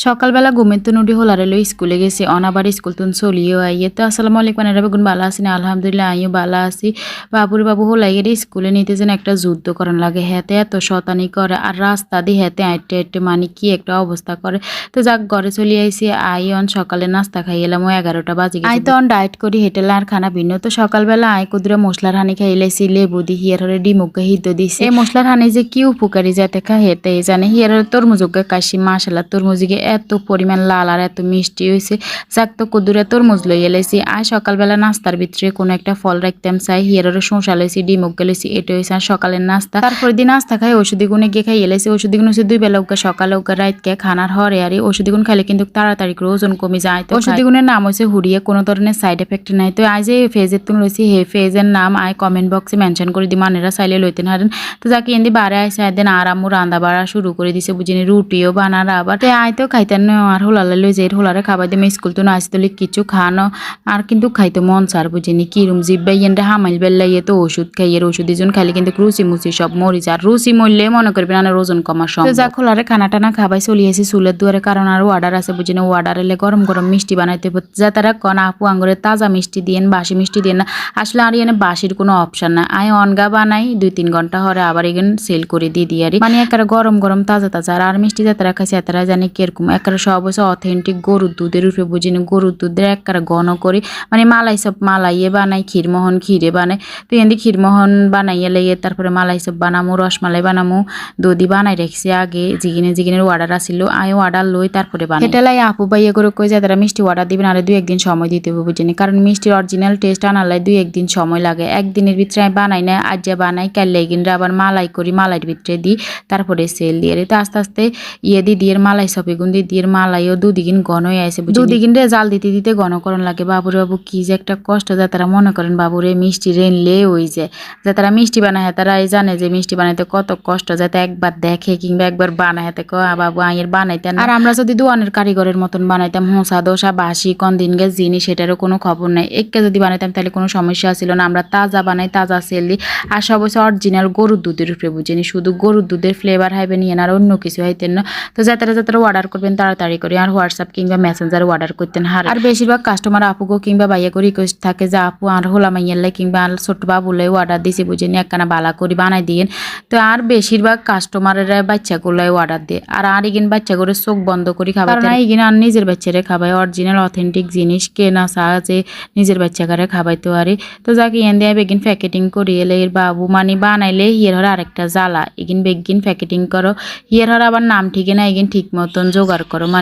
সকালবেলা ঘুমের তো নুডি হোলারে লই স্কুলে গেছি অনাবার স্কুল তুন চলিও আইয়ে তো আসসালামু আলাইকুম এরা বেগুন বালা আছি না আলহামদুলিল্লাহ আইও বালা আছি বাবুরে বাবু হোলাই গেলে স্কুলে নিতে যেন একটা যুদ্ধ করান লাগে হেতে এত শতানি করে আর রাস্তা দিয়ে হেতে আইটে আইটে মানে কি একটা অবস্থা করে তো যাক ঘরে চলে আইসি অন সকালে নাস্তা খাই এলাম 11টা বাজে গেছে আই তো অন ডায়েট করি হেটেলা আর খানা ভিন্ন তো সকালবেলা আই কুদরে মশলার হানি খাই লাইছি লেবু দি হিয়ার হরে ডিমুগা হিদ্দ দিছে এই মশলার হানি যে কি উপকারী যাতে খা হেতে জানে হিয়ার তরমুজকে কাশি মাশাল্লাহ তরমুজিকে এত পরিমাণ লাল আর এত মিষ্টি হয়েছে যাক তো কুদুরে তরমুজ লই এলাইছি আর সকালবেলা নাস্তার ভিতরে কোনো একটা ফল রাখতাম চাই হিয়ারের শোঁসা লইছি ডিমুগ গেলেছি এটা হয়েছে আর সকালের নাস্তা তারপরে দিন নাস্তা খাই ওষুধি গুনে গিয়ে খাই এলাইছি ওষুধি গুণ হচ্ছে 2 বেলা উকা সকালে উকা রাতকে খানার হরে আর ওষুধি গুণ খাইলে কিন্তু তাড়াতাড়ি করে ওজন কমে যায় তো ওষুধি গুণের নাম হচ্ছে হুড়িয়ে কোনো ধরনের সাইড এফেক্ট নাই তো আজ এই ফেজের তুন লইছি হে ফেজের নাম আই কমেন্ট বক্সে মেনশন করে দি মানেরা চাইলে লইতেন হারেন তো যাকে এনে বারে আইসে একদিন আর আম্মু রান্না বাড়া শুরু করে দিছে বুঝিনি রুটিও বানার আবার তো আই তো খাইতেন আর হোলালে লই যে হোলারে খাবার দিয়ে স্কুল তো আসতে কিছু খানো আর কিন্তু খাইতে মন সার বুঝিনি কিরম জিব্বাই এনটা হামাইল বেল্লাইয়ে তো ওষুধ খাইয়ের ওষুধ দুজন খাইলে কিন্তু রুচি মুচি সব মরিচ আর রুচি মরলে মনে করবেন না ওজন কমার সম্ভব যা খোলারে খানা টানা খাবাই চলিয়েছি চুলের দুয়ারে কারণ আরো অর্ডার আছে বুঝিনি ও অর্ডার এলে গরম গরম মিষ্টি বানাইতে যা তারা কন আপু আঙ্গুরে তাজা মিষ্টি দিয়েন বাসি মিষ্টি দিয়েন না আসলে আর এনে বাসির কোনো অপশন না আই অনগা বানাই 2-3 ঘন্টা হরে আবার এখানে সেল করে দিয়ে দিয়ারি মানে একারে গরম গরম তাজা তাজা আর মিষ্টি যাতারা খাইছে এতারা জানি কিরকম একারে সব হচ্ছে অথেন্টিক গরুর দুধের উপরে বুঝিনি গরুর দুধের একারে ঘন করে মানে মালাই সব মালাইয়ে বানাই ক্ষীরমোহন ক্ষীরে বানাই তো এনে ক্ষীরমোহন বানাইয়ে লাইয়ে তারপরে মালাই সব বানামো রসমালাই বানামো দধি বানাই রাখছি আগে জিগিনের অর্ডার আসিল আয়ও অর্ডার লই তারপরে বানাই এটা লাই আপু বাইয়ে করে কই যায় তারা মিষ্টি অর্ডার দিবেন আর 2-1 দিন সময় দিতে হবে বুঝিনি কারণ মিষ্টির অরিজিনাল টেস্ট আনালাই 2-1 দিন সময় লাগে একদিনের ভিতরে আমি বানাই না আজ যা বানাই কাল গিনরা আবার মালাই করি মালাইয়ের ভিতরে দিই তারপরে সেল দিয়ে তো আস্তে আস্তে দিয়ে মালাই সপে গুন দিয়ে মালাইও 2 দিন ঘন হয়ে আসে 2 দিন রে জাল দিতে দিতে ঘনকরণ লাগে বাবুরে বাবু কি যে একটা কষ্ট যা তারা মনে করেন বাবুরে মিষ্টি রেনলে ওই যে যা তারা মিষ্টি বানায় তারা জানে যে মিষ্টি বানাইতে কত কষ্ট যাতে একবার দেখে কিংবা একবার বানায় হাতে বাবু আইয়ের বানাইতেন আর আমরা যদি দোয়ানের কারিগরের মতন বানাইতাম হোসা দোসা বাসি কোন দিন গে জিনিস সেটারও কোনো খবর নাই একটা যদি বানাইতাম তাহলে কোনো সমস্যা ছিল না আমরা তাজা বানাই তাজা সেল দিই আর সব হচ্ছে অরিজিনাল গরুর দুধের উপরে বুঝিনি শুধু গরুর দুধের ফ্লেভার হাইবে নিয়ে আর অন্য কিছু হাইতেন না তো যাতারা অর্ডার করবেন তাড়াতাড়ি করে আর হোয়াটসঅ্যাপ কিংবা মেসেঞ্জারে অর্ডার করতেন আর বেশিরভাগ কাস্টমার আপুগো কিংবা ভাইয়াকে রিকোয়েস্ট থাকে যে আপু আর হোলা মাইয়াল্লাই কিংবা ছোট বাবুলাই অর্ডার দিছি বুঝিনি একখানা বালা করে বানাই দিয়েন তো আর বেশিরভাগ কাস্টমারেরা বাচ্চাগুলাই অর্ডার দেয় আর ইগিন বাচ্চা করে চোখ বন্ধ করে খাবার না ইগিন আর নিজের বাচ্চারে খাবাই অরিজিনাল অথেন্টিক জিনিস কেনা সাহায্যে নিজের বাচ্চাকারে খাবাইতে পারে তো যাকে এন দিয়ে বেগিন প্যাকেটিং করি এলে এর বাবু মানে বানাইলে হিয়ার হর আরেকটা জ্বালা এগিন বেগিন প্যাকেটিং করো হিয়ার হর আবার নাম ঠিকে না এগিন ঠিক মতন জোগাড় করো